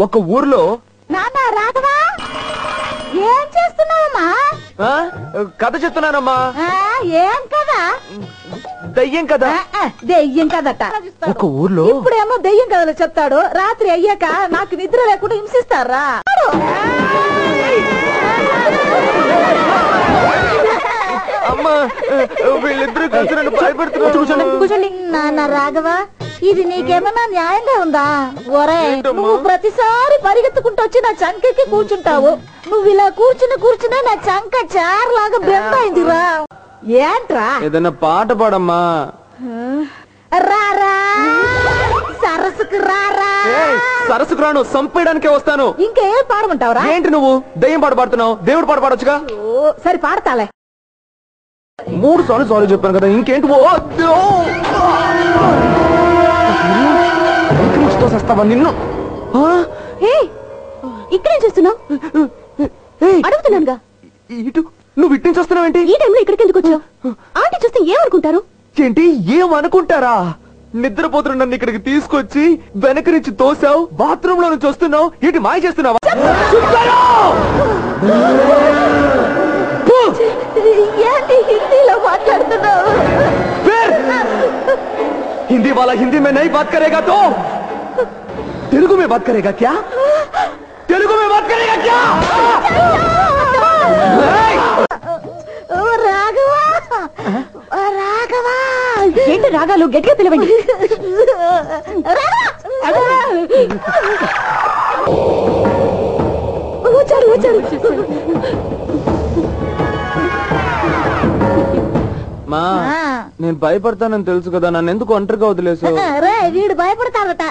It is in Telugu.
ఒక ఊర్లో నాన్న రాఘవా ఏం చేస్తున్నావమ్మా? కథ చెప్తున్నానమ్మా. ఏం కదా? దయ్యం కదా. దెయ్యం కదట. ఒక ఊర్లో ఇప్పుడేమో దెయ్యం కథలు చెప్తాడు, రాత్రి అయ్యాక నాకు నిద్ర లేకుండా హింసిస్తారా? అమ్మా వీళ్ళిద్దరూ కలిసి నన్ను భయపెడుతున్నారు. నాన్న రాఘవ, ఇది నీకేమన్నా న్యాయంగా ఉందా? ఒరే, నువ్వు ప్రతిసారి పరిగెత్తుకుంటూ వచ్చి నా చంకకి కూర్చుంటావు. నువ్వు ఇలా కూర్చునే నా చంక చారలాగా బెందైందిరా. ఏంట్రా? ఏదైనా పాట పాడమ్మా. రారా సరస్సుకు రారా. సరస్సుకు రాను, సంపేయడానికే వస్తాను. ఇంకేం పాడమంటావురా? ఏంటి నువ్వు దయ్యం పాట పాడుతున్నావు? దేవుడు పాట పాడొచ్చుగా. సరే పాడతాలే. 3 సార్లు సారీ చెప్పాను కదా, ఇంకేంటి? వస్తావా నిన్ను? ఇక్కడేం చేస్తున్నావు? అడుగుతున్నానుగా. ఇటు నువ్వు ఇట్టించి వస్తున్నావేంటి? ఈ టైంలో ఇక్కడికి ఎందుకు వచ్చావు? ఆంటీ చూస్తే ఏమనుకుంటారు? ఏంటి ఏమనుకుంటారా? నిద్రపోతున్న నన్ను ఇక్కడికి తీసుకొచ్చి వెనక నుంచి తోసావు, బాత్రూమ్ లో నుంచి వస్తున్నావు. ఏంటి మాయ చేస్తున్నావా? ఏంటి హిందీలో మాట్లాడుతున్నావు? हिंदी वाला हिंदी में नहीं बात करेगा तो तेलुगु में बात करेगा क्या? तेलुगु में बात करेगा क्या? రాఘవా, రాఘవా. ఏంటి రాగాలు? గట్టిగా పిలవండి. వచ్చాడు. మా నేను భయపడతానని తెలుసు కదా, నన్ను ఎందుకు ఒంటరిగా వదిలేసావు? వీడు భయపడతాడట.